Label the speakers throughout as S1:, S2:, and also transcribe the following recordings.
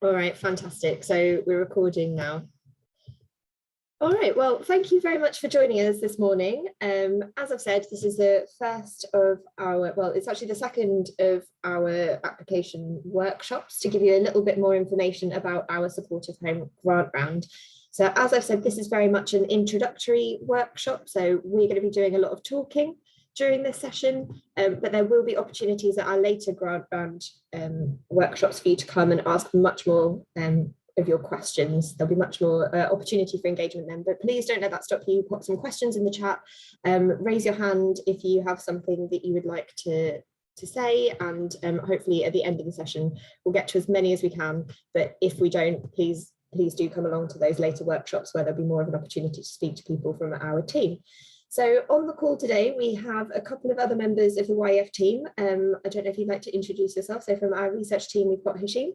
S1: All right, fantastic. So we're recording now. All right, well, thank you very much for joining us this morning. As I've said, this is the first of our, well, it's actually the second of our application workshops to give you a little bit more information about our supportive home grant round. So as I've said, this is very much an introductory workshop. So we're going to be doing a lot of talking during this session, but there will be opportunities at our later grant round workshops for you to come and ask much more of your questions. There'll be much more opportunity for engagement then, but please don't let that stop you. Pop some questions in the chat, raise your hand if you have something that you would like to say, and hopefully at the end of the session we'll get to as many as we can, but if we don't, please do come along to those later workshops where there'll be more of an opportunity to speak to people from our team. So on the call today, we have a couple of other members of the YEF team. I don't know if you'd like to introduce yourself. So from our research team, we've got Hashim.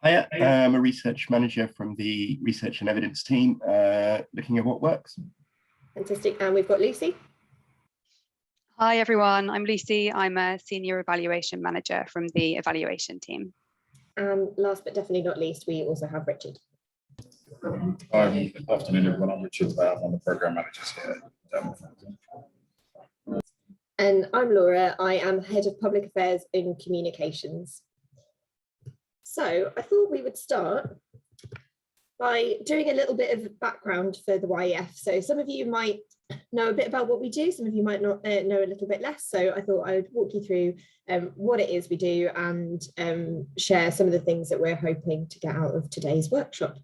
S2: Hiya, I'm a research manager from the research and evidence team, looking at what works.
S1: Fantastic. And we've got Lucy.
S3: Hi everyone, I'm Lucy. I'm a senior evaluation manager from the evaluation team.
S1: And last but definitely not least, we also have Richard.
S4: Good afternoon everyone, I'm Richard. I'm the programme manager here at Endowment Fund.
S1: And I'm Laura. I am head of public affairs and communications. So I thought we would start by doing a little bit of background for the YEF. So some of you might know a bit about what we do, some of you might not know a little bit less. So I thought I would walk you through what it is we do and share some of the things that we're hoping to get out of today's workshop.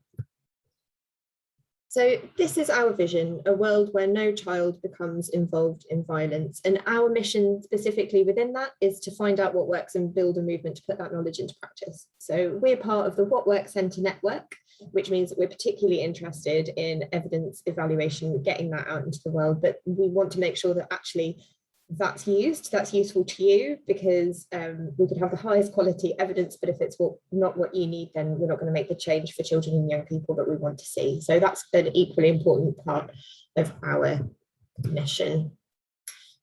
S1: So this is our vision, a world where no child becomes involved in violence. And our mission specifically within that is to find out what works and build a movement to put that knowledge into practice. So we're part of the What Works Centre network, which means that we're particularly interested in evidence evaluation, getting that out into the world, but we want to make sure that actually that's useful to you, because we could have the highest quality evidence, but if it's not what you need, then we're not going to make the change for children and young people that we want to see. So that's an equally important part of our mission.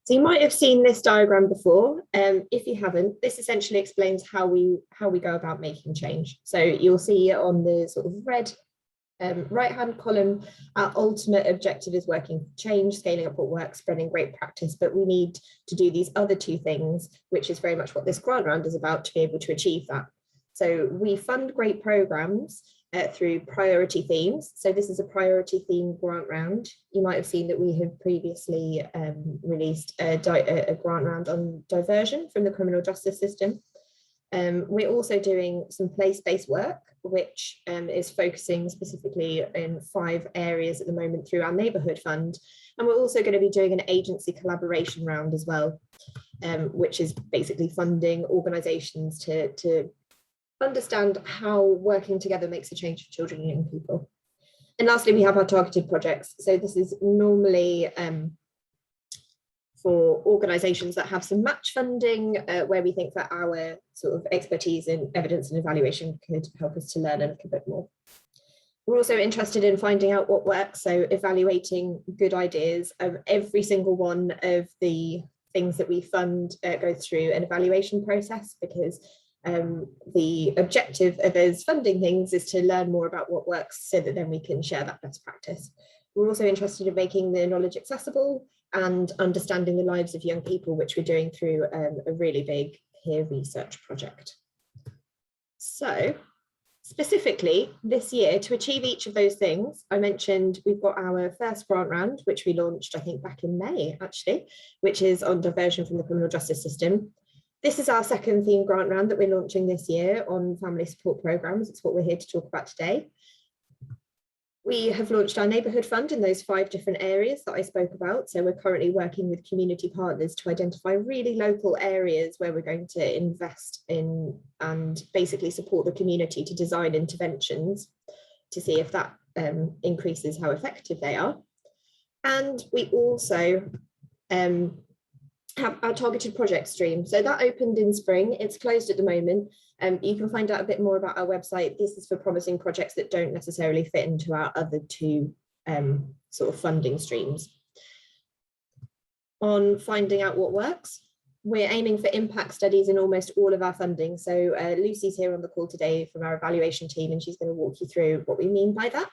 S1: So you might have seen this diagram before. If you haven't, this essentially explains how we go about making change. So you'll see on the sort of red right-hand column, our ultimate objective is working for change, scaling up what works, spreading great practice, but we need to do these other two things, which is very much what this grant round is about, to be able to achieve that. So we fund great programs through priority themes. So this is a priority theme grant round. You might have seen that we have previously released a grant round on diversion from the criminal justice system. We're also doing some place-based work, which is focusing specifically in 5 areas at the moment through our neighbourhood fund. And we're also going to be doing an agency collaboration round as well, which is basically funding organisations to understand how working together makes a change for children and young people. And lastly, we have our targeted projects. So this is normally for organisations that have some match funding, where we think that our sort of expertise in evidence and evaluation could help us to learn a little bit more. We're also interested in finding out what works, so evaluating good ideas. Every single one of the things that we fund goes through an evaluation process, because the objective of us funding things is to learn more about what works so that then we can share that best practice. We're also interested in making the knowledge accessible and understanding the lives of young people, which we're doing through a really big peer research project. So specifically this year, to achieve each of those things, I mentioned we've got our first grant round, which we launched, I think, back in May, actually, which is on diversion from the criminal justice system. This is our second theme grant round that we're launching this year on family support programmes. It's what we're here to talk about today. We have launched our neighbourhood fund in those 5 different areas that I spoke about. So we're currently working with community partners to identify really local areas where we're going to invest in and basically support the community to design interventions to see if that increases how effective they are. And we also have our targeted project stream. So that opened in spring. It's closed at the moment. You can find out a bit more about our website. This is for promising projects that don't necessarily fit into our other 2 sort of funding streams. On finding out what works, we're aiming for impact studies in almost all of our funding. So Lucy's here on the call today from our evaluation team, and she's going to walk you through what we mean by that.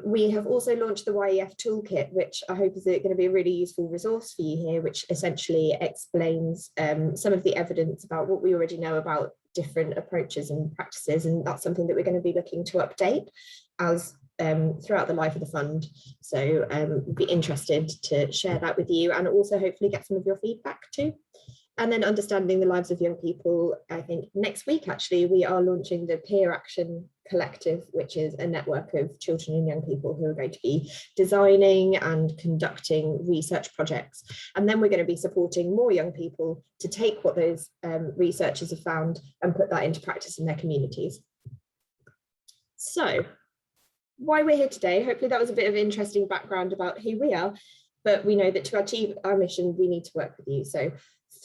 S1: We have also launched the YEF toolkit, which I hope is going to be a really useful resource for you here, which essentially explains some of the evidence about what we already know about different approaches and practices, and that's something that we're going to be looking to update as throughout the life of the fund. So we'd be interested to share that with you, and also hopefully get some of your feedback too. And then understanding the lives of young people. I think next week, actually, we are launching the Peer Action Collective, which is a network of children and young people who are going to be designing and conducting research projects. And then we're going to be supporting more young people to take what those researchers have found and put that into practice in their communities. So why we're here today, hopefully that was a bit of interesting background about who we are, but we know that to achieve our mission, we need to work with you. So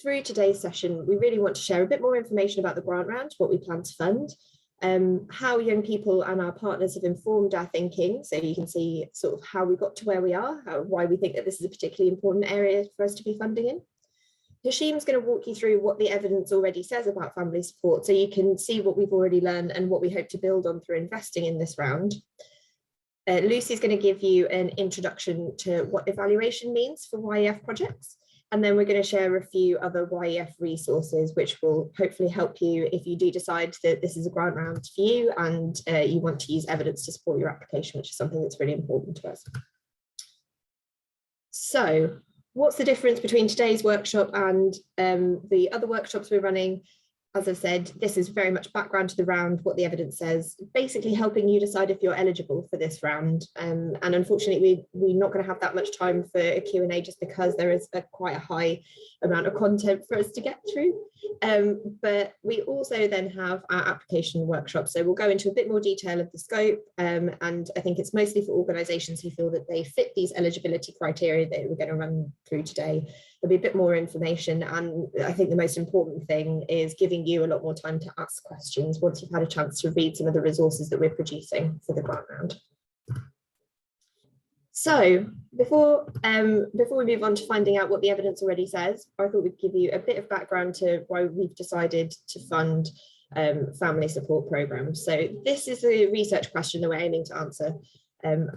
S1: through today's session, we really want to share a bit more information about the grant round, what we plan to fund, how young people and our partners have informed our thinking. So you can see sort of how we got to where we are, why we think that this is a particularly important area for us to be funding in. Hashim's going to walk you through what the evidence already says about family support, so you can see what we've already learned and what we hope to build on through investing in this round. Lucy's going to give you an introduction to what evaluation means for YEF projects. And then we're going to share a few other YEF resources, which will hopefully help you if you do decide that this is a grant round for you and you want to use evidence to support your application, which is something that's really important to us. So what's the difference between today's workshop and the other workshops we're running? As I've said, this is very much background to the round, what the evidence says, basically helping you decide if you're eligible for this round. And unfortunately, we're not going to have that much time for a Q&A just because there is quite a high amount of content for us to get through. But we also then have our application workshop. So we'll go into a bit more detail of the scope. And I think it's mostly for organisations who feel that they fit these eligibility criteria that we're going to run through today. There'll be a bit more information, and I think the most important thing is giving you a lot more time to ask questions once you've had a chance to read some of the resources that we're producing for the grant round. So before we move on to finding out what the evidence already says, I thought we'd give you a bit of background to why we've decided to fund family support programs. So this is a research question that we're aiming to answer.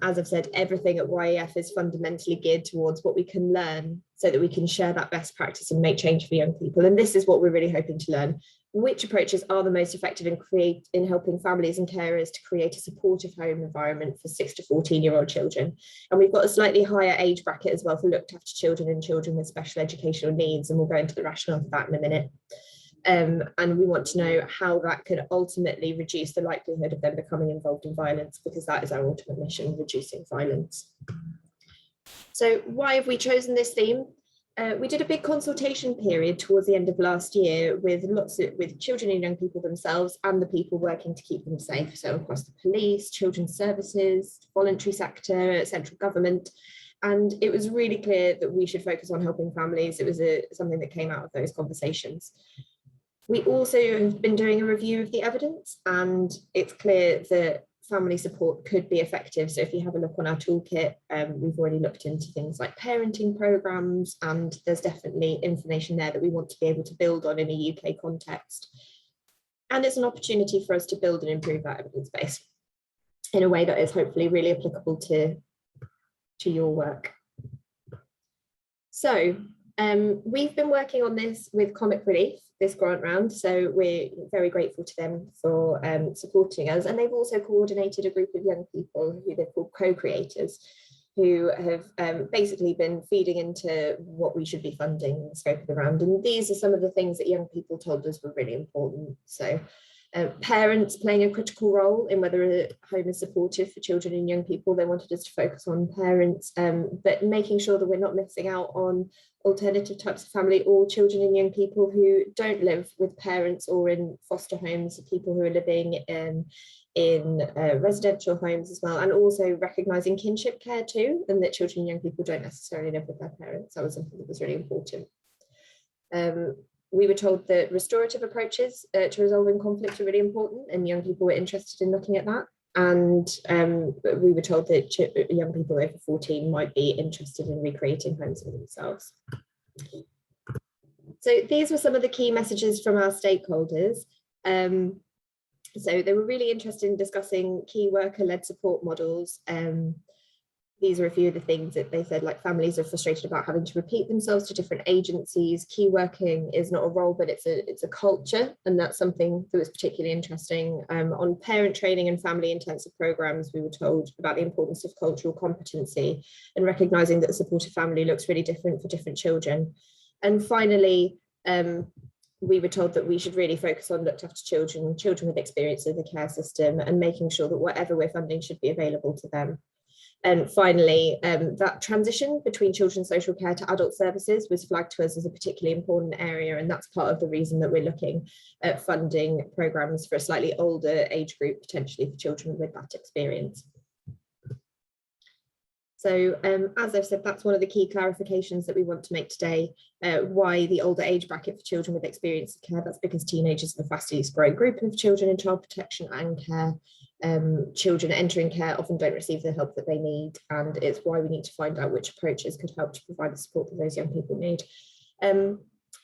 S1: As I've said, everything at YEF is fundamentally geared towards what we can learn so that we can share that best practice and make change for young people. And this is what we're really hoping to learn. Which approaches are the most effective in helping families and carers to create a supportive home environment for 6 to 14-year-old children? And we've got a slightly higher age bracket as well for looked after children and children with special educational needs. And we'll go into the rationale for that in a minute. And we want to know how that can ultimately reduce the likelihood of them becoming involved in violence, because that is our ultimate mission, reducing violence. So why have we chosen this theme? We did a big consultation period towards the end of last year with children and young people themselves and the people working to keep them safe. So across the police, children's services, voluntary sector, central government. And it was really clear that we should focus on helping families. It was something that came out of those conversations. We also have been doing a review of the evidence, and it's clear that family support could be effective. So if you have a look on our toolkit, we've already looked into things like parenting programs, and there's definitely information there that we want to be able to build on in a UK context. And it's an opportunity for us to build and improve our evidence base in a way that is hopefully really applicable to your work. So we've been working on this with Comic Relief, this grant round, so we're very grateful to them for supporting us. And they've also coordinated a group of young people who they've called co-creators, who have basically been feeding into what we should be funding in the scope of the round. And these are some of the things that young people told us were really important. So parents playing a critical role in whether a home is supportive for children and young people. They wanted us to focus on parents, but making sure that we're not missing out on alternative types of family or children and young people who don't live with parents or in foster homes, people who are living in residential homes as well, and also recognising kinship care too, and that children and young people don't necessarily live with their parents. That was something that was really important. We were told that restorative approaches to resolving conflict are really important, and young people were interested in looking at that. And we were told that young people over 14 might be interested in recreating homes for themselves. So these were some of the key messages from our stakeholders. So they were really interested in discussing key worker-led support models. These are a few of the things that they said, like families are frustrated about having to repeat themselves to different agencies. Key working is not a role, but it's a culture, and that's something that was particularly interesting. On parent training and family intensive programs, we were told about the importance of cultural competency and recognizing that the supportive family looks really different for different children. And finally, we were told that we should really focus on looked after children with experience in the care system, and making sure that whatever we're funding should be available to them. And finally, that transition between children's social care to adult services was flagged to us as a particularly important area, and that's part of the reason that we're looking at funding programmes for a slightly older age group, potentially for children with that experience. So as I've said, that's one of the key clarifications that we want to make today. Why the older age bracket for children with experience of care? That's because teenagers are the fastest growing group of children in child protection and care. Children entering care often don't receive the help that they need, and it's why we need to find out which approaches could help to provide the support that those young people need.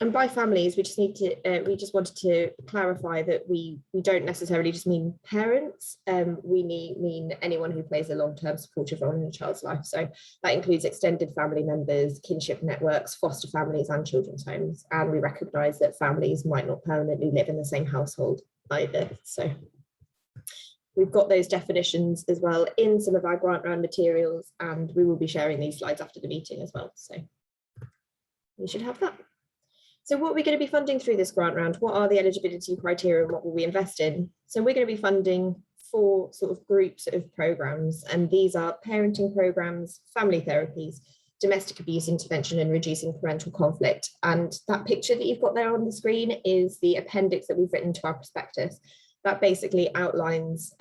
S1: And by families, we just wanted to clarify that we don't necessarily just mean parents. We mean anyone who plays a long-term supportive role in a child's life. So that includes extended family members, kinship networks, foster families, and children's homes. And we recognise that families might not permanently live in the same household either. So we've got those definitions as well in some of our grant round materials, and we will be sharing these slides after the meeting as well. So you should have that. So what are we going to be funding through this grant round? What are the eligibility criteria and what will we invest in? So we're going to be funding 4 sort of groups of programs, and these are parenting programs, family therapies, domestic abuse intervention, and reducing parental conflict. And that picture that you've got there on the screen is the appendix that we've written to our prospectus. That basically outlines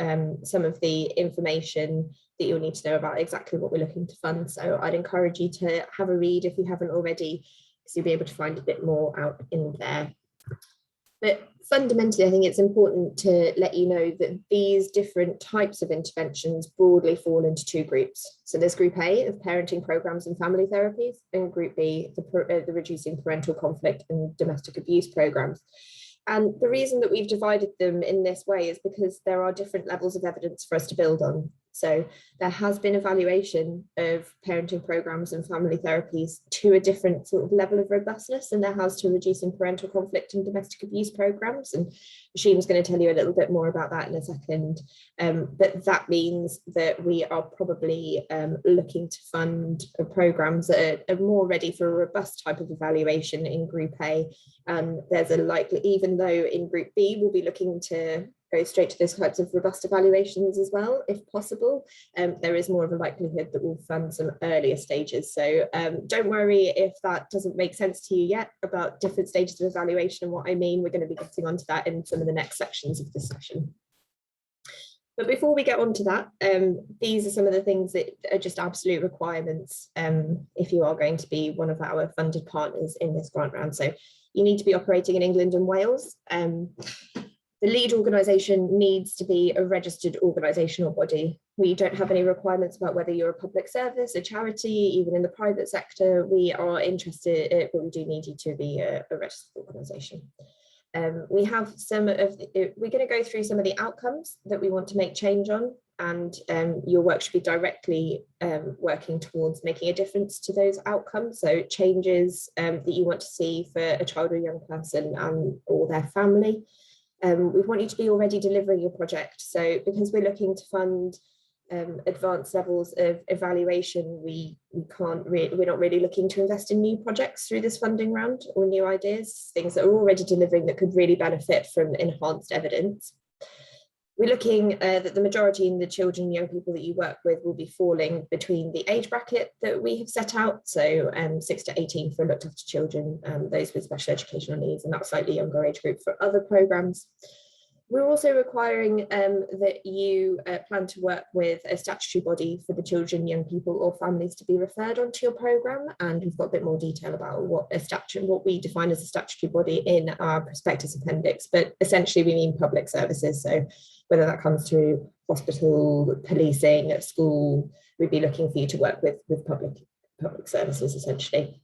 S1: some of the information that you'll need to know about exactly what we're looking to fund. So I'd encourage you to have a read if you haven't already, because you'll be able to find a bit more out in there. But fundamentally, I think it's important to let you know that these different types of interventions broadly fall into 2 groups. So there's Group A of parenting programs and family therapies, and Group B, the reducing parental conflict and domestic abuse programs. And the reason that we've divided them in this way is because there are different levels of evidence for us to build on. So there has been evaluation of parenting programs and family therapies to a different sort of level of robustness than there has to reducing parental conflict and domestic abuse programs. And Sheen's going to tell you a little bit more about that in a second. But that means that we are probably looking to fund programs that are more ready for a robust type of evaluation in Group A. There's a likely, even though in Group B, we'll be looking to go straight to those types of robust evaluations as well, if possible. There is more of a likelihood that we'll fund some earlier stages. So don't worry if that doesn't make sense to you yet about different stages of evaluation and what I mean. We're going to be getting onto that in some of the next sections of this session. But before we get on to that, these are some of the things that are just absolute requirements if you are going to be one of our funded partners in this grant round. So you need to be operating in England and Wales. The lead organisation needs to be a registered organisational body. We don't have any requirements about whether you're a public service, a charity, even in the private sector. We are interested, but we do need you to be a registered organisation. We have some of we're going to go through some of the outcomes that we want to make change on, and your work should be directly working towards making a difference to those outcomes. So changes that you want to see for a child or young person or their family. We want you to be already delivering your project. So because we're looking to fund advanced levels of evaluation, we're not really looking to invest in new projects through this funding round or new ideas, things that are already delivering that could really benefit from enhanced evidence. We're looking that the majority in the children and young people that you work with will be falling between the age bracket that we have set out, so 6 to 18 for looked after children, those with special educational needs, and that slightly younger age group for other programmes. We're also requiring that you plan to work with a statutory body for the children, young people or families to be referred onto your programme, and we've got a bit more detail about what we define as a statutory body in our prospectus appendix, but essentially we mean public services. So whether that comes through hospital, policing, at school, we'd be looking for you to work with public services essentially.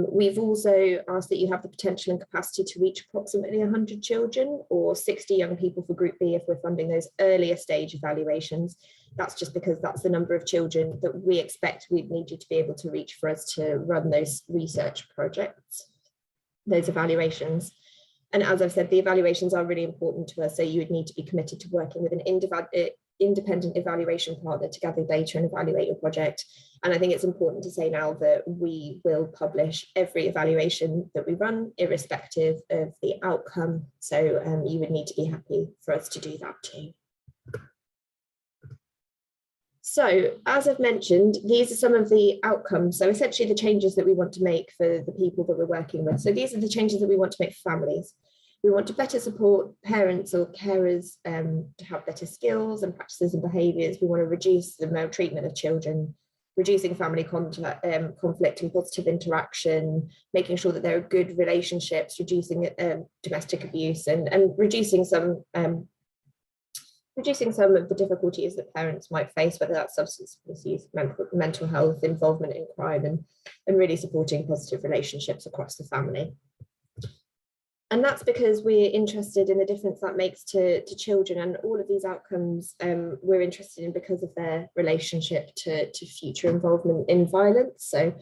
S1: We've also asked that you have the potential and capacity to reach approximately 100 children or 60 young people for Group B if we're funding those earlier stage evaluations. That's just because that's the number of children that we expect we'd need you to be able to reach for us to run those research projects, those evaluations. And as I've said, the evaluations are really important to us, so you would need to be committed to working with an independent evaluation partner to gather data and evaluate your project. And I think it's important to say now that we will publish every evaluation that we run, irrespective of the outcome. So you would need to be happy for us to do that too. So as I've mentioned, these are some of the outcomes. So essentially the changes that we want to make for the people that we're working with. So these are the changes that we want to make for families. We want to better support parents or carers to have better skills and practices and behaviours. We want to reduce the maltreatment of children, reducing family conflict and positive interaction, making sure that there are good relationships, reducing domestic abuse, and reducing some of the difficulties that parents might face, whether that's substance misuse, mental health, involvement in crime, and really supporting positive relationships across the family. And that's because we're interested in the difference that makes to children, and all of these outcomes we're interested in because of their relationship to future involvement in violence. So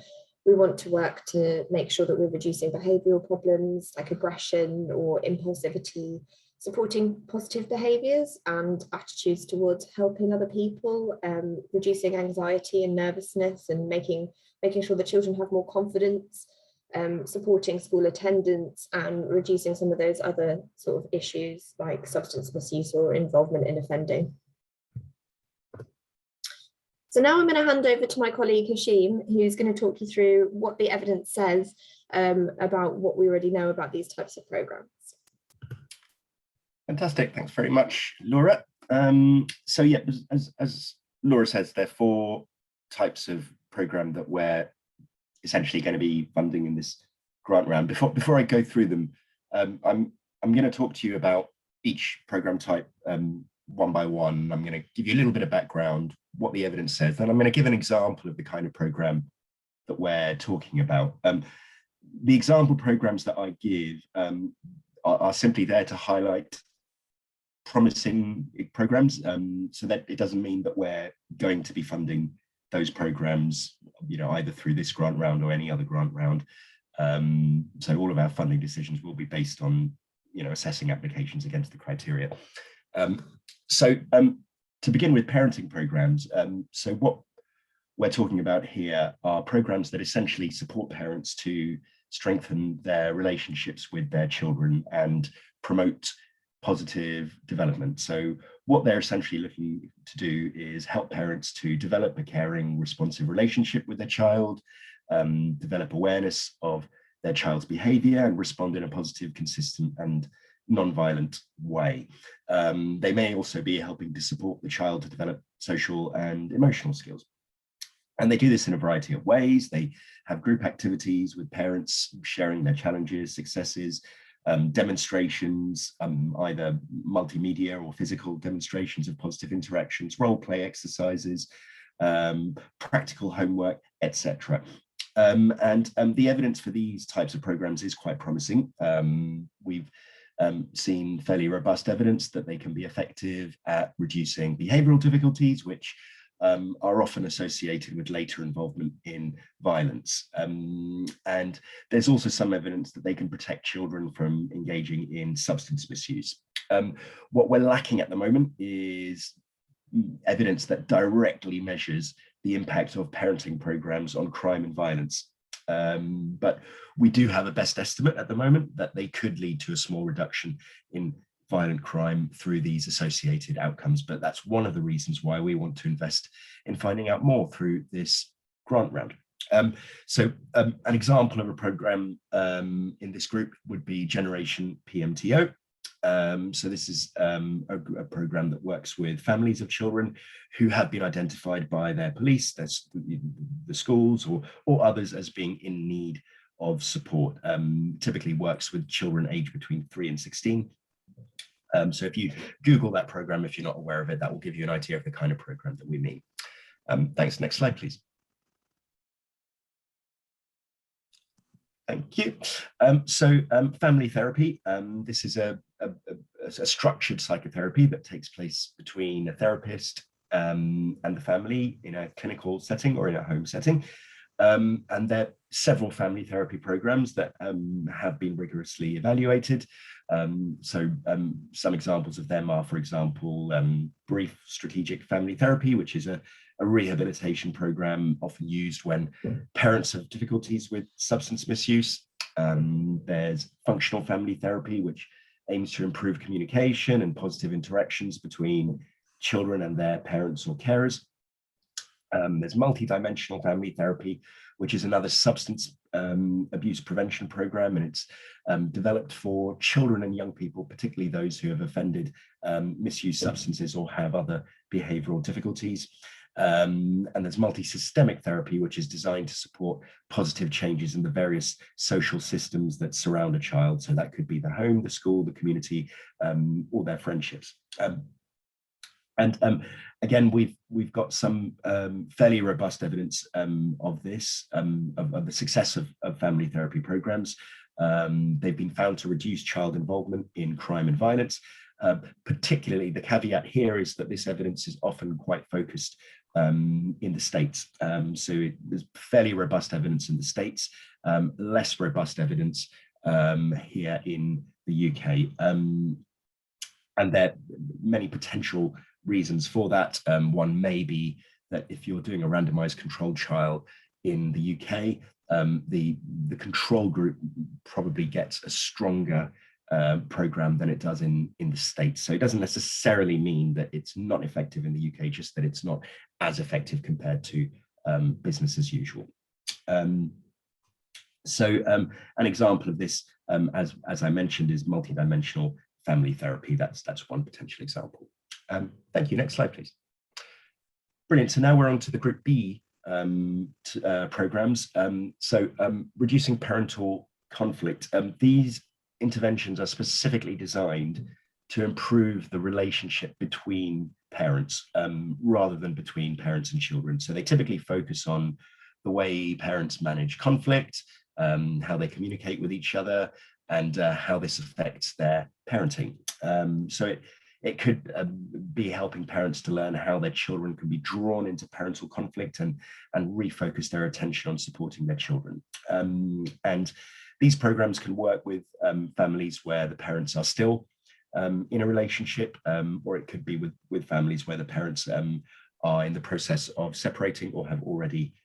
S1: we want to work to make sure that we're reducing behavioural problems like aggression or impulsivity, supporting positive behaviours and attitudes towards helping other people, reducing anxiety and nervousness, and making sure that children have more confidence, supporting school attendance, and reducing some of those other sort of issues like substance misuse or involvement in offending. So now I'm going to hand over to my colleague Hashim, who's going to talk you through what the evidence says about what we already know about these types of programs.
S2: Fantastic, thanks very much, Laura. So yeah, as Laura says, there are 4 types of program that we're essentially going to be funding in this grant round. Before I go through them, I'm going to talk to you about each program type one by one. I'm going to give you a little bit of background, what the evidence says, then I'm going to give an example of the kind of program that we're talking about. The example programs that I give are simply there to highlight promising programs, so that it doesn't mean that we're going to be funding those programs, either through this grant round or any other grant round. So all of our funding decisions will be based on, assessing applications against the criteria. To begin with, parenting programs. So what we're talking about here are programs that essentially support parents to strengthen their relationships with their children and promote positive development. So what they're essentially looking to do is help parents to develop a caring, responsive relationship with their child, develop awareness of their child's behavior, and respond in a positive, consistent, and non-violent way. They may also be helping to support the child to develop social and emotional skills. And they do this in a variety of ways. They have group activities with parents sharing their challenges, successes, demonstrations, either multimedia or physical demonstrations of positive interactions, role play exercises, practical homework, etc. And the evidence for these types of programs is quite promising. We've seen fairly robust evidence that they can be effective at reducing behavioural difficulties, which are often associated with later involvement in violence. And there's also some evidence that they can protect children from engaging in substance misuse. What we're lacking at the moment is evidence that directly measures the impact of parenting programs on crime and violence. But we do have a best estimate at the moment that they could lead to a small reduction in violent crime through these associated outcomes. But that's one of the reasons why we want to invest in finding out more through this grant round. An example of a program in this group would be Generation PMTO. So this is a program that works with families of children who have been identified by their police, the schools, or others as being in need of support. Typically works with children aged between 3 and 16. So if you Google that program, if you're not aware of it, that will give you an idea of the kind of program that we mean. Thanks. Next slide, please. Thank you. Family therapy. This is a structured psychotherapy that takes place between a therapist and the family in a clinical setting or in a home setting. And there are several family therapy programs that have been rigorously evaluated. Some examples of them are, for example, brief strategic family therapy, which is a rehabilitation program often used when parents have difficulties with substance misuse. There's functional family therapy, which aims to improve communication and positive interactions between children and their parents or carers. There's multidimensional family therapy, which is another substance abuse prevention program, and it's developed for children and young people, particularly those who have offended, misused substances or have other behavioral difficulties. And there's multi-systemic therapy, which is designed to support positive changes in the various social systems that surround a child. So that could be the home, the school, the community, or their friendships. Again, we've got some fairly robust evidence of this, of the success of family therapy programs. They've been found to reduce child involvement in crime and violence. Particularly, the caveat here is that this evidence is often quite focused in the States. There's fairly robust evidence in the States, less robust evidence here in the UK. And there are many potential reasons for that. One may be that if you're doing a randomized controlled trial in the UK, the control group probably gets a stronger program than it does in the States. So it doesn't necessarily mean that it's not effective in the UK, just that it's not as effective compared to business as usual. An example of this, as I mentioned, is multidimensional family therapy. That's one potential example. Thank you. Next slide, please. Brilliant. So now we're on to the Group B programs. Reducing parental conflict. These interventions are specifically designed to improve the relationship between parents rather than between parents and children. So they typically focus on the way parents manage conflict, how they communicate with each other, and how this affects their parenting. It could be helping parents to learn how their children can be drawn into parental conflict and refocus their attention on supporting their children. And these programs can work with families where the parents are still in a relationship, or it could be with families where the parents are in the process of separating or have already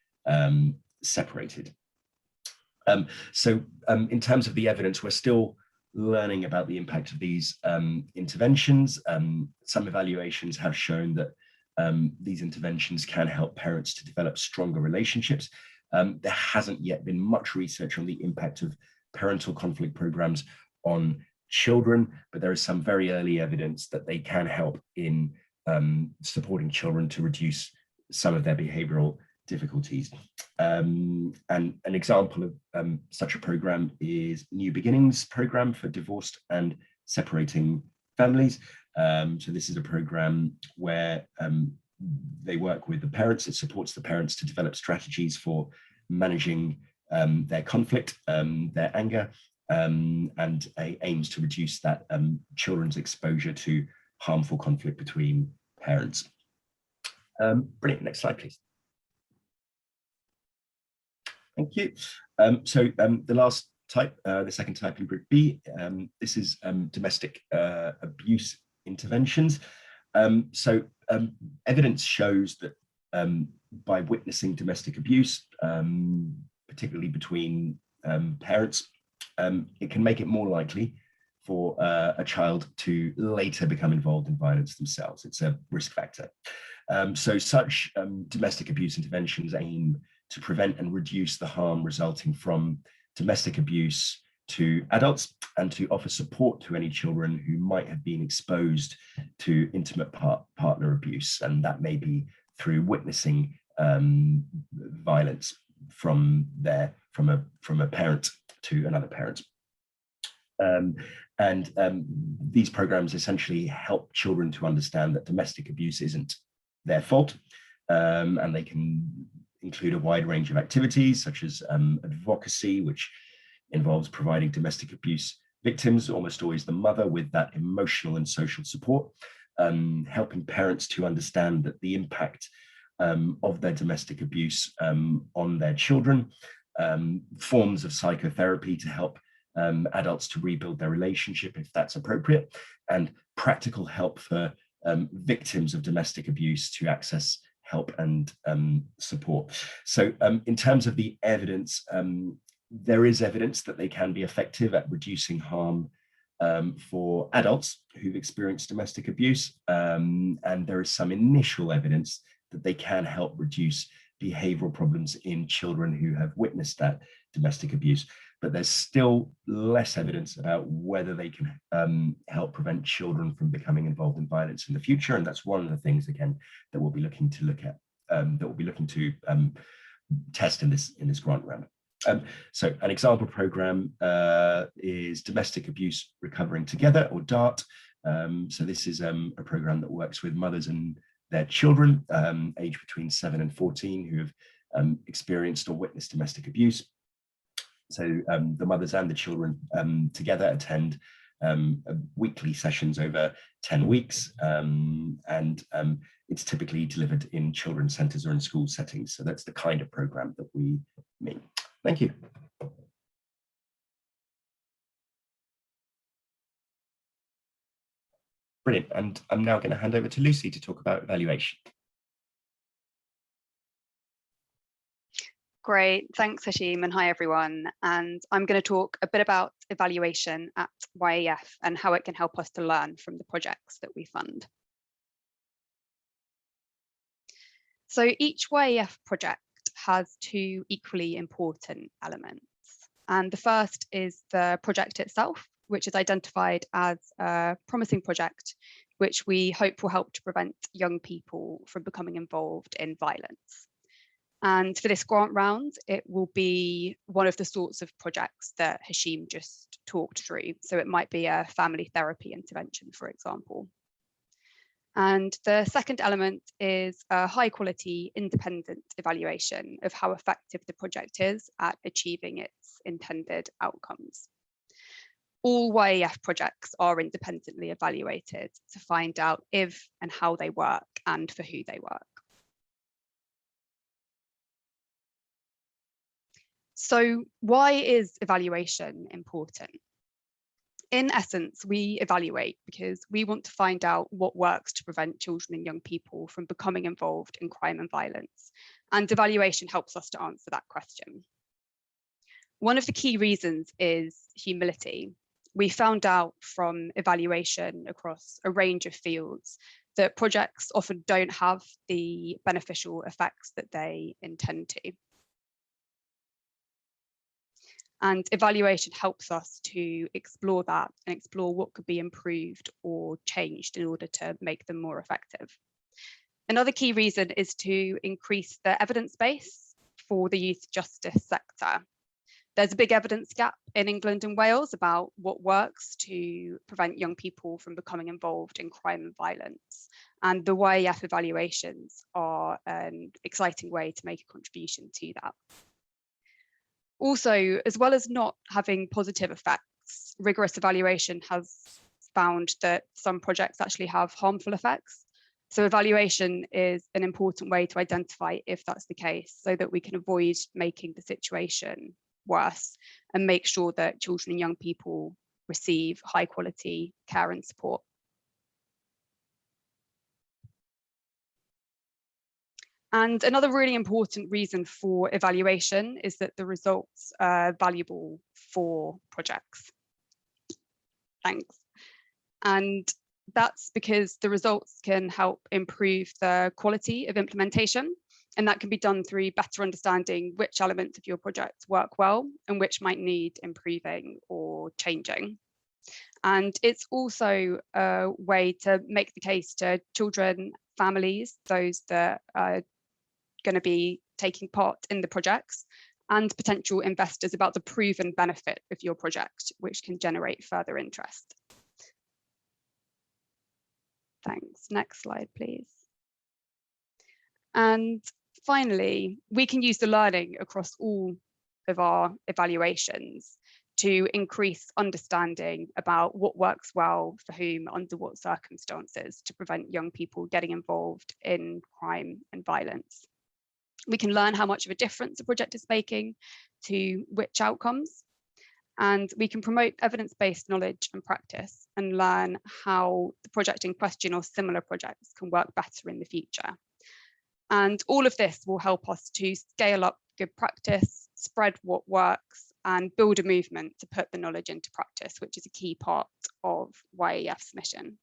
S2: separated. In terms of the evidence, we're still learning about the impact of these interventions. Some evaluations have shown that these interventions can help parents to develop stronger relationships. There hasn't yet been much research on the impact of parental conflict programs on children, but there is some very early evidence that they can help in supporting children to reduce some of their behavioral difficulties. And an example of such a program is New Beginnings program for divorced and separating families. So this is a program where they work with the parents. It supports the parents to develop strategies for managing their conflict, their anger, and aims to reduce that children's exposure to harmful conflict between parents. Brilliant. Next slide, please. Thank you. The last type, the second type in Group B, this is domestic abuse interventions. Evidence shows that by witnessing domestic abuse, particularly between parents, it can make it more likely for a child to later become involved in violence themselves. It's a risk factor. Such domestic abuse interventions aim to prevent and reduce the harm resulting from domestic abuse to adults and to offer support to any children who might have been exposed to intimate partner abuse. And that may be through witnessing violence from a parent to another parent. These programs essentially help children to understand that domestic abuse isn't their fault, and they can include a wide range of activities such as advocacy, which involves providing domestic abuse victims, almost always the mother, with that emotional and social support, helping parents to understand that the impact of their domestic abuse on their children, forms of psychotherapy to help adults to rebuild their relationship if that's appropriate, and practical help for victims of domestic abuse to access help and support. So in terms of the evidence, there is evidence that they can be effective at reducing harm for adults who've experienced domestic abuse, and there is some initial evidence that they can help reduce behavioral problems in children who have witnessed that domestic abuse. But there's still less evidence about whether they can help prevent children from becoming involved in violence in the future. And that's one of the things, again, that we'll be looking to look at, that we'll be looking to test in this grant round. So an example program is Domestic Abuse Recovering Together, or DART. So this is a program that works with mothers and their children, aged between 7 and 14, who have experienced or witnessed domestic abuse. So the mothers and the children together attend weekly sessions over 10 weeks, and it's typically delivered in children's centres or in school settings. So that's the kind of program that we mean. Thank you. Brilliant. And I'm now going to hand over to Lucy to talk about evaluation.
S3: Great, thanks Hashim, and hi everyone. And I'm going to talk a bit about evaluation at YAF and how it can help us to learn from the projects that we fund. So each YAF project has two equally important elements. And the first is the project itself, which is identified as a promising project, which we hope will help to prevent young people from becoming involved in violence. And for this grant round, it will be one of the sorts of projects that Hashim just talked through. So it might be a family therapy intervention, for example. And the second element is a high quality independent evaluation of how effective the project is at achieving its intended outcomes. All YAF projects are independently evaluated to find out if and how they work and for who they work. So why is evaluation important? In essence, we evaluate because we want to find out what works to prevent children and young people from becoming involved in crime and violence. And evaluation helps us to answer that question. One of the key reasons is humility. We found out from evaluation across a range of fields that projects often don't have the beneficial effects that they intend to. And evaluation helps us to explore that and explore what could be improved or changed in order to make them more effective. Another key reason is to increase the evidence base for the youth justice sector. There's a big evidence gap in England and Wales about what works to prevent young people from becoming involved in crime and violence. And the YAF evaluations are an exciting way to make a contribution to that. Also, as well as not having positive effects, rigorous evaluation has found that some projects actually have harmful effects. So evaluation is an important way to identify if that's the case so that we can avoid making the situation worse and make sure that children and young people receive high quality care and support. And another really important reason for evaluation is that the results are valuable for projects. Thanks. And that's because the results can help improve the quality of implementation. And that can be done through better understanding which elements of your project work well and which might need improving or changing. And it's also a way to make the case to children, families, those that are going to be taking part in the projects, and potential investors about the proven benefit of your project, which can generate further interest. Thanks. Next slide, please. And finally, we can use the learning across all of our evaluations to increase understanding about what works well for whom, under what circumstances, to prevent young people getting involved in crime and violence. We can learn how much of a difference a project is making to which outcomes, and we can promote evidence-based knowledge and practice and learn how the project in question or similar projects can work better in the future. And all of this will help us to scale up good practice, spread what works, and build a movement to put the knowledge into practice, which is a key part of YAF's mission.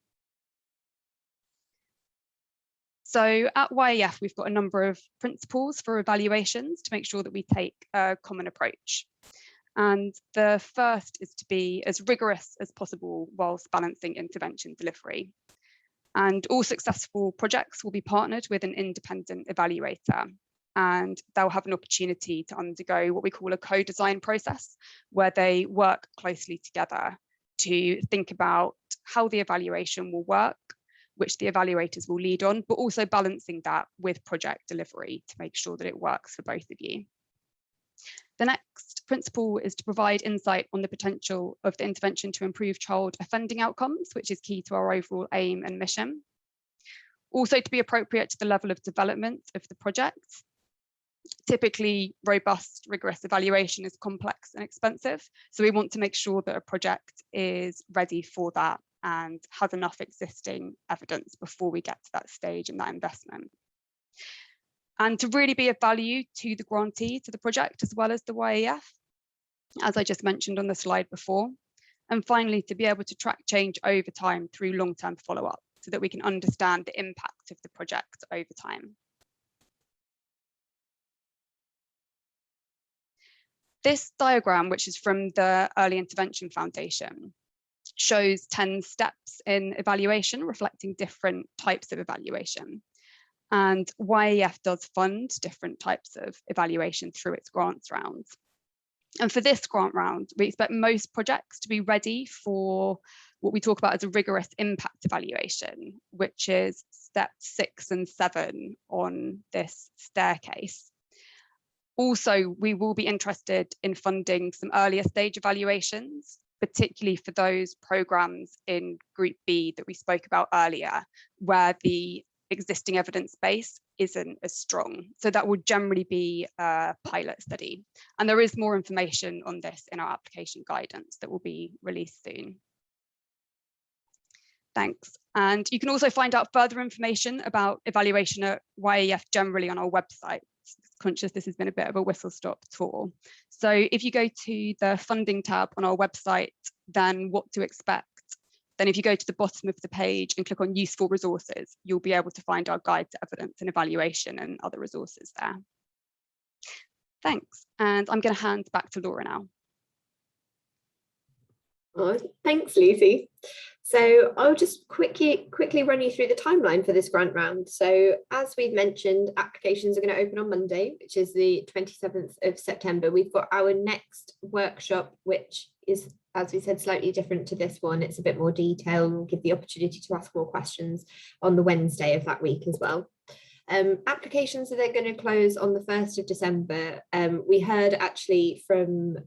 S3: So at YAF, we've got a number of principles for evaluations to make sure that we take a common approach. And the first is to be as rigorous as possible whilst balancing intervention delivery. And all successful projects will be partnered with an independent evaluator, and they'll have an opportunity to undergo what we call a co-design process, where they work closely together to think about how the evaluation will work, which the evaluators will lead on, but also balancing that with project delivery to make sure that it works for both of you. The next principle is to provide insight on the potential of the intervention to improve child offending outcomes, which is key to our overall aim and mission. Also to be appropriate to the level of development of the project. Typically, robust, rigorous evaluation is complex and expensive, so we want to make sure that a project is ready for that and has enough existing evidence before we get to that stage and that investment. And to really be of value to the grantee, to the project, as well as the YAF, as I just mentioned on the slide before. And finally, to be able to track change over time through long-term follow-up so that we can understand the impact of the project over time. This diagram, which is from the Early Intervention Foundation, shows 10 steps in evaluation reflecting different types of evaluation. And YAF does fund different types of evaluation through its grants rounds. And for this grant round, we expect most projects to be ready for what we talk about as a rigorous impact evaluation, which is step 6 and 7 on this staircase. Also, we will be interested in funding some earlier stage evaluations, particularly for those programs in Group B that we spoke about earlier, where the existing evidence base isn't as strong. So that would generally be a pilot study. And there is more information on this in our application guidance that will be released soon. Thanks. And you can also find out further information about evaluation at YAF generally on our website. Conscious this has been a bit of a whistle-stop tour. So if you go to the funding tab on our website, then what to expect. Then if you go to the bottom of the page and click on useful resources, you'll be able to find our guide to evidence and evaluation and other resources there. Thanks. And I'm going to hand back to Laura now.
S1: Oh, thanks, Lucy. So I'll just quickly run you through the timeline for this grant round. So as we've mentioned, applications are going to open on Monday, which is the 27th of September. We've got our next workshop, which is, as we said, slightly different to this one. It's a bit more detailed. We'll give the opportunity to ask more questions on the Wednesday of that week as well. Applications are then going to close on the 1st of December. We heard actually from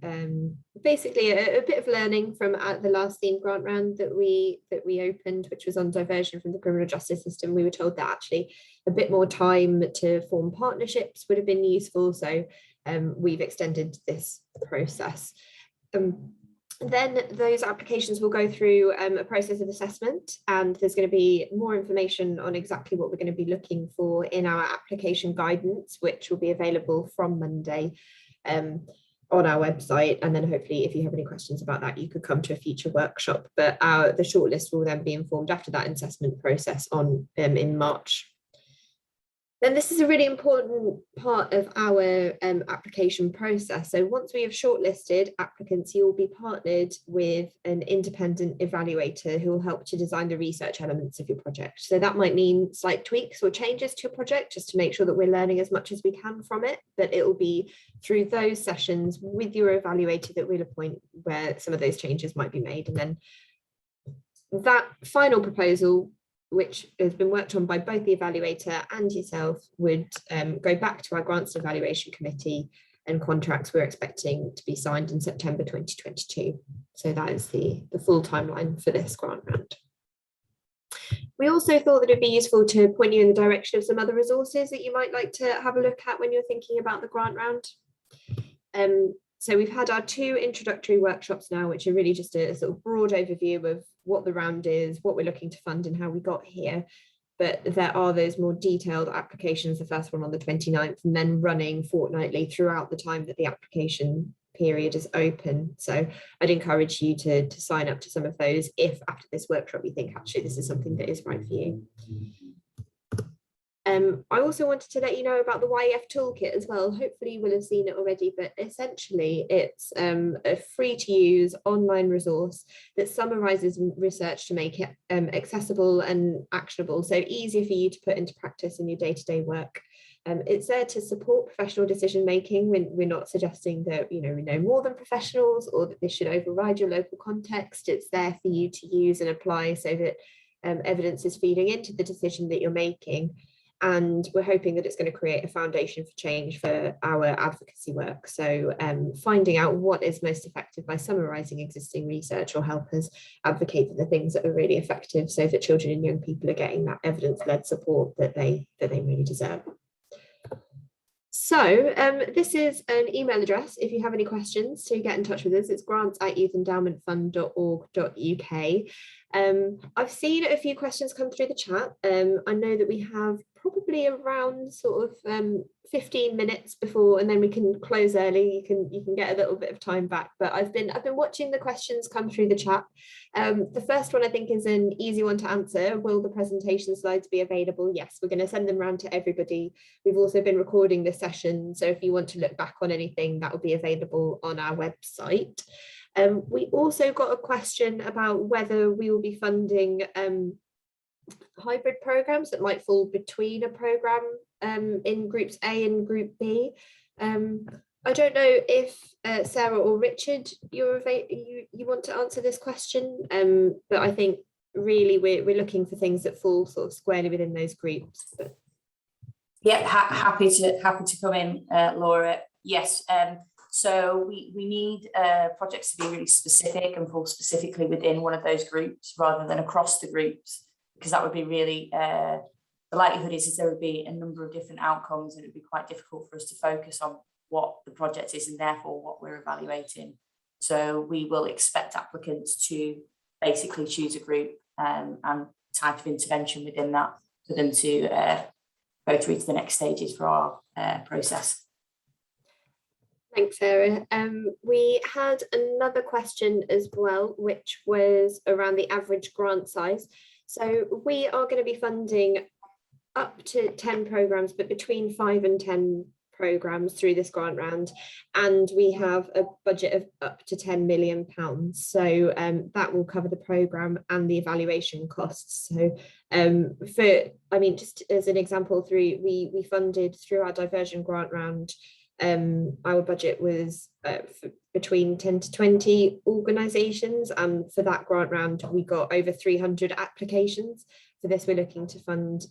S1: basically a bit of learning from the last themed grant round that we opened, which was on diversion from the criminal justice system. We were told that actually a bit more time to form partnerships would have been useful. So we've extended this process. Then those applications will go through a process of assessment, and there's going to be more information on exactly what we're going to be looking for in our application guidance, which will be available from Monday on our website. And then hopefully if you have any questions about that, you could come to a future workshop, but the shortlist will then be informed after that assessment process in March. Then this is a really important part of our application process. So once we have shortlisted applicants, you will be partnered with an independent evaluator who will help to design the research elements of your project. So that might mean slight tweaks or changes to your project just to make sure that we're learning as much as we can from it. But it will be through those sessions with your evaluator that we'll appoint where some of those changes might be made. And then that final proposal, which has been worked on by both the evaluator and yourself, would go back to our grants evaluation committee and contracts we're expecting to be signed in September 2022. So that is the full timeline for this grant round. We also thought that it'd be useful to point you in the direction of some other resources that you might like to have a look at when you're thinking about the grant round. So we've had our 2 introductory workshops now, which are really just a sort of broad overview of what the round is, what we're looking to fund and how we got here. But there are those more detailed applications, the first one on the 29th, and then running fortnightly throughout the time that the application period is open. So I'd encourage you to sign up to some of those if after this workshop you think actually this is something that is right for you. I also wanted to let you know about the YEF toolkit as well. Hopefully you will have seen it already, but essentially it's a free to use online resource that summarises research to make it accessible and actionable, so easy for you to put into practice in your day-to-day work. It's there to support professional decision making when we're not suggesting that we know more than professionals or that this should override your local context. It's there for you to use and apply so that evidence is feeding into the decision that you're making. And we're hoping that it's going to create a foundation for change for our advocacy work. So finding out what is most effective by summarising existing research will help us advocate for the things that are really effective so that children and young people are getting that evidence-led support that they really deserve. So this is an email address if you have any questions to get in touch with us. It's grants@youthendowmentfund.org.uk. I've seen a few questions come through the chat. I know that we have probably around sort of 15 minutes before, and then we can close early. You can get a little bit of time back, but I've been watching the questions come through the chat. The first one I think is an easy one to answer. Will the presentation slides be available? Yes, we're going to send them around to everybody. We've also been recording this session, so if you want to look back on anything, that will be available on our website. We also got a question about whether we will be funding hybrid programs that might fall between a program in groups A and group B. I don't know if Sarah or Richard, you want to answer this question, but I think really we're looking for things that fall sort of squarely within those groups. But...
S5: Yeah, happy to come in, Laura. Yes, so we need projects to be really specific and fall specifically within one of those groups rather than across the groups, because that would be really, the likelihood is there would be a number of different outcomes and it would be quite difficult for us to focus on what the project is and therefore what we're evaluating. So we will expect applicants to basically choose a group and type of intervention within that for them to go through to the next stages for our process.
S1: Thanks, Sarah. We had another question as well, which was around the average grant size. So we are going to be funding up to 10 programmes, but between 5 and 10 programmes through this grant round, and we have a budget of up to £10 million. So that will cover the programme and the evaluation costs. So just as an example, we funded through our diversion grant round, our budget was between 10 to 20 organisations, and for that grant round we got over 300 applications. For this we're looking to fund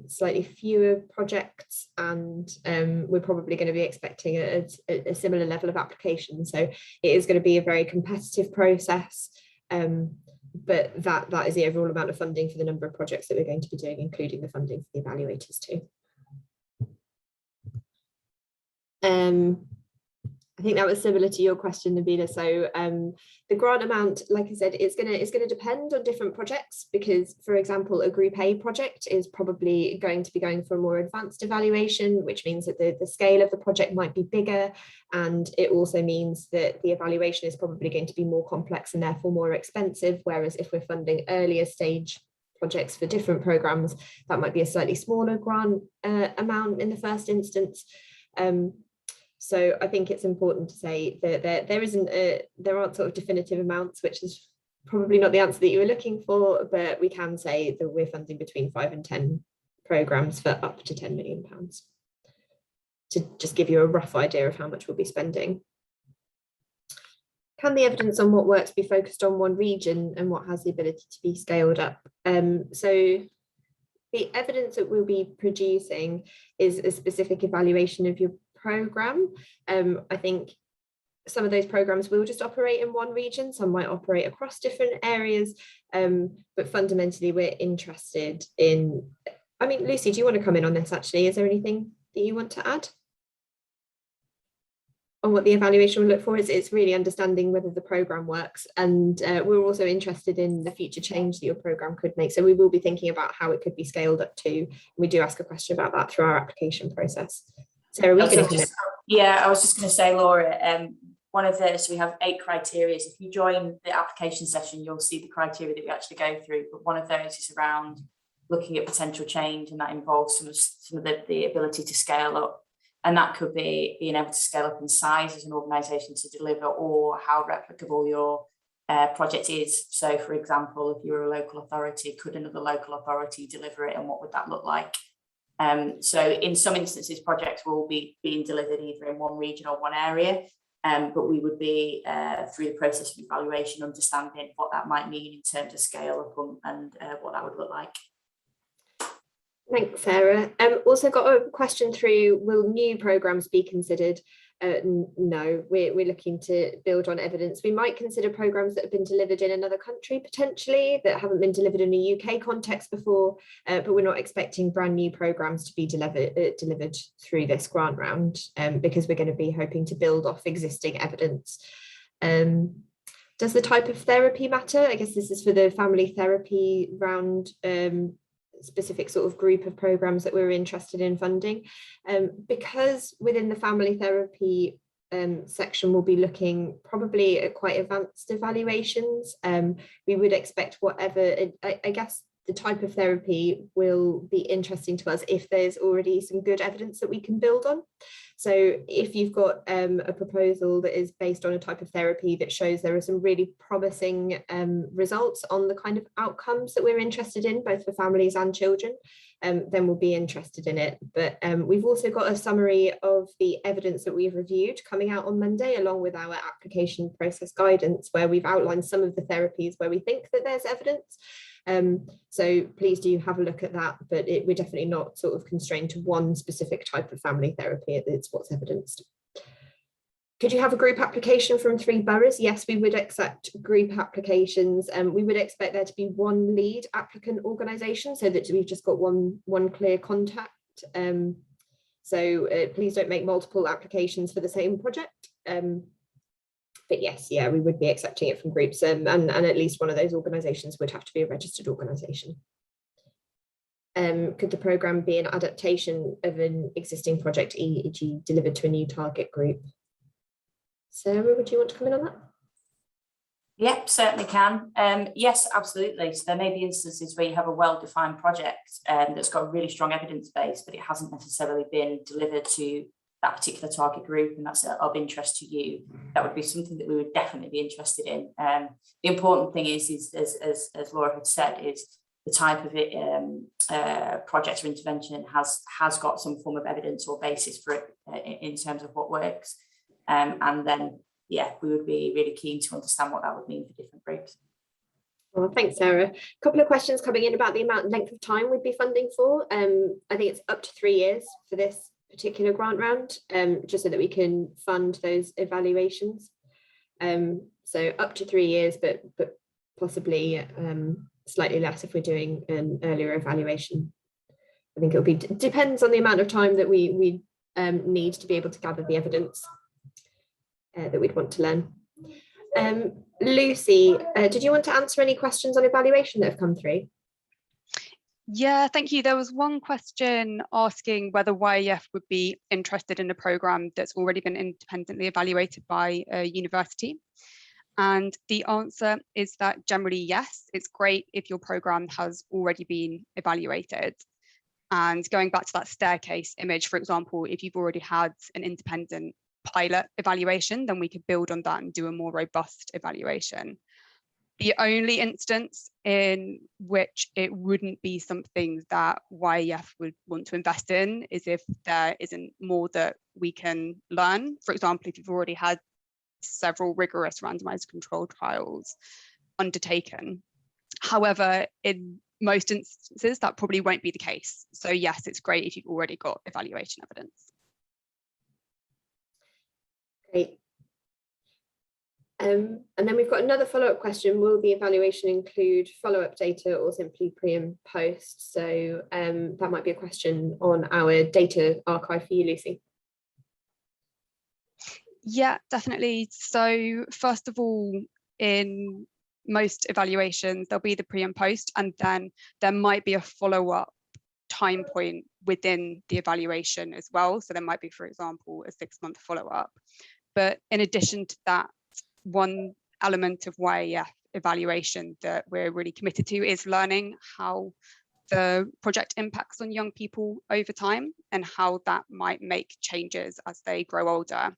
S1: slightly fewer projects, and we're probably going to be expecting a similar level of applications. So it is going to be a very competitive process, but that is the overall amount of funding for the number of projects that we're going to be doing, including the funding for the evaluators too. I think that was similar to your question, Nabila. So the grant amount, like I said, it's going to depend on different projects, because, for example, a Group A project is probably going to be going for a more advanced evaluation, which means that the scale of the project might be bigger, and it also means that the evaluation is probably going to be more complex and therefore more expensive. Whereas if we're funding earlier stage projects for different programs, that might be a slightly smaller grant amount in the first instance. So I think it's important to say that there aren't sort of definitive amounts, which is probably not the answer that you were looking for, but we can say that we're funding between 5 and 10 programmes for up to £10 million, to just give you a rough idea of how much we'll be spending. Can the evidence on what works be focused on one region and what has the ability to be scaled up? So the evidence that we'll be producing is a specific evaluation of your programme. I think some of those programs will just operate in one region, some might operate across different areas, but fundamentally we're interested in, I mean, Lucy, do you want to come in on this actually? Is there anything that you want to add on what the evaluation will look for? It's really understanding whether the programme works, and we're also interested in the future change that your programme could make. So we will be thinking about how it could be scaled up to. We do ask a question about that through our application process. Sarah, I was
S5: just going to say, Laura, one of the, so we have 8 criteria. If you join the application session, you'll see the criteria that we actually go through. But one of those is around looking at potential change, and that involves some of the ability to scale up. And that could be being able to scale up in size as an organisation to deliver, or how replicable your project is. So, for example, if you're a local authority, could another local authority deliver it, and what would that look like? So in some instances, projects will be being delivered either in one region or one area. But we would be through the process of evaluation, understanding what that might mean in terms of scale up and what that would look like.
S1: Thanks, Sarah. Also got a question through, will new programmes be considered? No, we're looking to build on evidence. We might consider programmes that have been delivered in another country, potentially, that haven't been delivered in a UK context before, but we're not expecting brand new programmes to be delivered through this grant round, because we're going to be hoping to build off existing evidence. Does the type of therapy matter? I guess this is for the family therapy round, specific sort of group of programs that we're interested in funding, because within the family therapy section we'll be looking probably at quite advanced evaluations. We would expect whatever, I guess the type of therapy will be interesting to us if there's already some good evidence that we can build on. So if you've got a proposal that is based on a type of therapy that shows there are some really promising results on the kind of outcomes that we're interested in, both for families and children, then we'll be interested in it. But we've also got a summary of the evidence that we've reviewed coming out on Monday, along with our application process guidance, where we've outlined some of the therapies where we think that there's evidence. So please do have a look at that, but we're definitely not sort of constrained to one specific type of family therapy. It's what's evidenced. Could you have a group application from 3 boroughs? Yes, we would accept group applications, and we would expect there to be one lead applicant organisation, so that we've just got one clear contact. So please don't make multiple applications for the same project. But yes, yeah, we would be accepting it from groups, and at least one of those organisations would have to be a registered organisation. Could the programme be an adaptation of an existing project, e.g. delivered to a new target group? Sarah, would you want to come in on that?
S5: Yep, certainly can. Yes, absolutely. So there may be instances where you have a well-defined project that's got a really strong evidence base, but it hasn't necessarily been delivered to that particular target group, and that's of interest to you. That would be something that we would definitely be interested in. The important thing is as Laura had said, is the type of project or intervention has got some form of evidence or basis for it in terms of what works. And then, yeah, we would be really keen to understand what that would mean for different groups.
S1: Well, thanks, Sarah. A couple of questions coming in about the length of time we'd be funding for. I think it's up to 3 years for this particular grant round, just so that we can fund those evaluations. So up to 3 years, but possibly slightly less if we're doing an earlier evaluation. I think it'll be, depends on the amount of time that we need to be able to gather the evidence that we'd want to learn. Lucy, did you want to answer any questions on evaluation that have come through?
S3: Yeah, thank you. There was one question asking whether YEF would be interested in a programme that's already been independently evaluated by a university. And the answer is that generally, yes, it's great if your programme has already been evaluated. And going back to that staircase image, for example, if you've already had an independent pilot evaluation, then we could build on that and do a more robust evaluation. The only instance in which it wouldn't be something that YEF would want to invest in is if there isn't more that we can learn. For example, if you've already had several rigorous randomized controlled trials undertaken. However, in most instances, that probably won't be the case. So yes, it's great if you've already got evaluation evidence.
S1: Great. And then we've got another follow-up question. Will the evaluation include follow-up data or simply pre and post? So that might be a question on our data archive for you, Lucy.
S3: Yeah, definitely. So first of all, in most evaluations, there'll be the pre and post, and then there might be a follow-up time point within the evaluation as well. So there might be, for example, a 6-month follow-up. But in addition to that, one element of YAF evaluation that we're really committed to is learning how the project impacts on young people over time and how that might make changes as they grow older.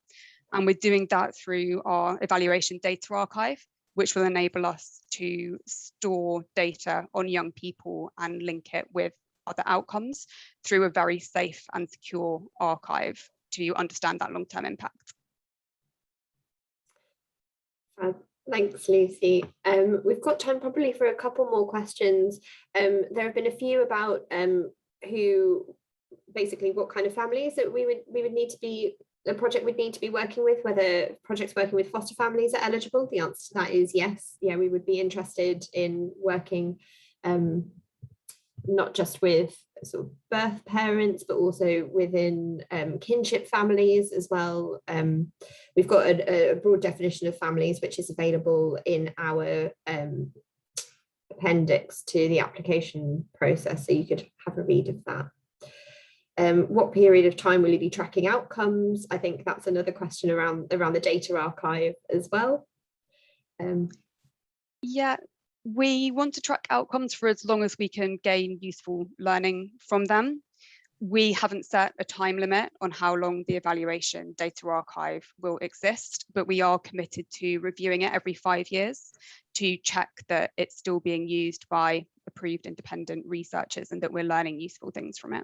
S3: And we're doing that through our evaluation data archive, which will enable us to store data on young people and link it with other outcomes through a very safe and secure archive to understand that long-term impact.
S1: Thanks, Lucy. We've got time probably for a couple more questions. There have been a few about who, basically what kind of families that we would need to be, the project would need to be working with, whether projects working with foster families are eligible. The answer to that is yes. Yeah, we would be interested in working not just with sort of birth parents, but also within kinship families as well. We've got a broad definition of families, which is available in our appendix to the application process, so you could have a read of that. What period of time will you be tracking outcomes? I think that's another question around the data archive as well.
S3: Yeah. We want to track outcomes for as long as we can gain useful learning from them. We haven't set a time limit on how long the evaluation data archive will exist, but we are committed to reviewing it every 5 years to check that it's still being used by approved independent researchers and that we're learning useful things from it.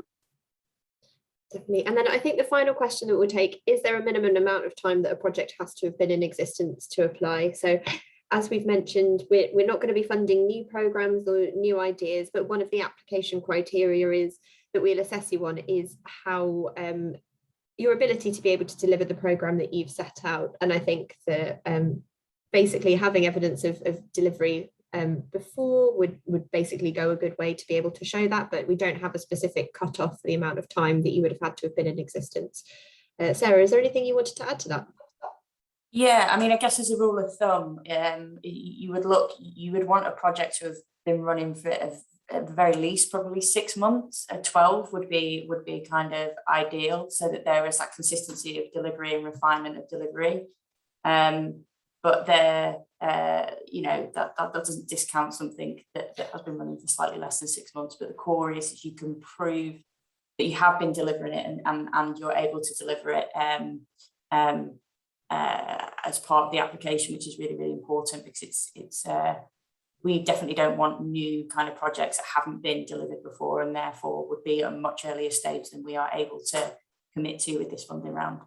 S1: Definitely. And then I think the final question that we'll take, is there a minimum amount of time that a project has to have been in existence to apply? So as we've mentioned, we're not going to be funding new programs or new ideas, but one of the application criteria is that we'll assess you on is how your ability to be able to deliver the program that you've set out. And I think that basically having evidence of delivery before would basically go a good way to be able to show that, but we don't have a specific cutoff for the amount of time that you would have had to have been in existence. Sarah, is there anything you wanted to add to that?
S5: Yeah, I mean, I guess as a rule of thumb, you would want a project to have been running for at the very least probably 6 months. 12 would be kind of ideal, so that there is that consistency of delivery and refinement of delivery. But there, that doesn't discount something that has been running for slightly less than 6 months. But the core is that you can prove that you have been delivering it and you're able to deliver it as part of the application, which is really, really important, because it's we definitely don't want new kind of projects that haven't been delivered before and therefore would be at a much earlier stage than we are able to commit to with this funding round.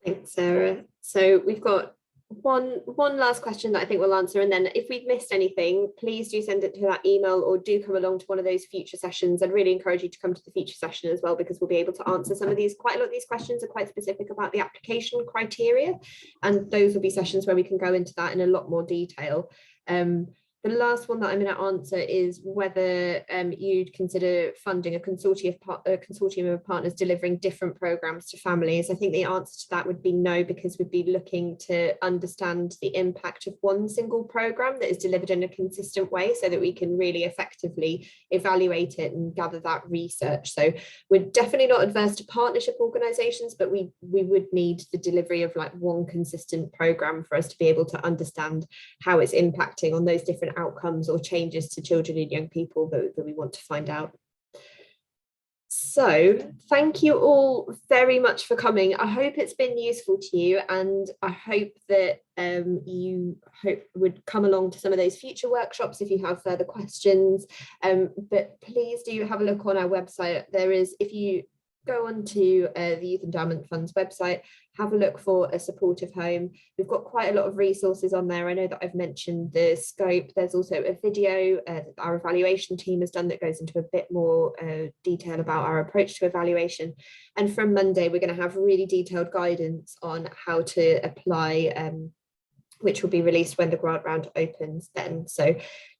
S1: Thanks, Sarah. So we've got one last question that I think we'll answer, and then if we've missed anything, please do send it to that email or do come along to one of those future sessions. I'd really encourage you to come to the feature session as well, because we'll be able to answer some of these. Quite a lot of these questions are quite specific about the application criteria, and those will be sessions where we can go into that in a lot more detail. The last one that I'm going to answer is whether you'd consider funding a consortium of partners delivering different programs to families. I think the answer to that would be no, because we'd be looking to understand the impact of one single program that is delivered in a consistent way, so that we can really effectively evaluate it and gather that research. So we're definitely not adverse to partnership organisations, but we would need the delivery of like one consistent program for us to be able to understand how it's impacting on those different outcomes or changes to children and young people that we want to find out. So thank you all very much for coming. I hope it's been useful to you, and I hope that you would come along to some of those future workshops if you have further questions. But please do have a look on our website. There is, if you go on to the Youth Endowment Fund's website, have a look for a supportive home. We've got quite a lot of resources on there. I know that I've mentioned the scope. There's also a video that our evaluation team has done that goes into a bit more detail about our approach to evaluation. And from Monday, we're going to have really detailed guidance on how to apply, which will be released when the grant round opens then. So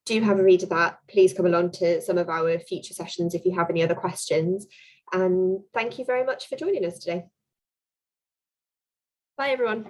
S1: do have a read of that. Please come along to some of our future sessions if you have any other questions. And thank you very much for joining us today. Bye, everyone.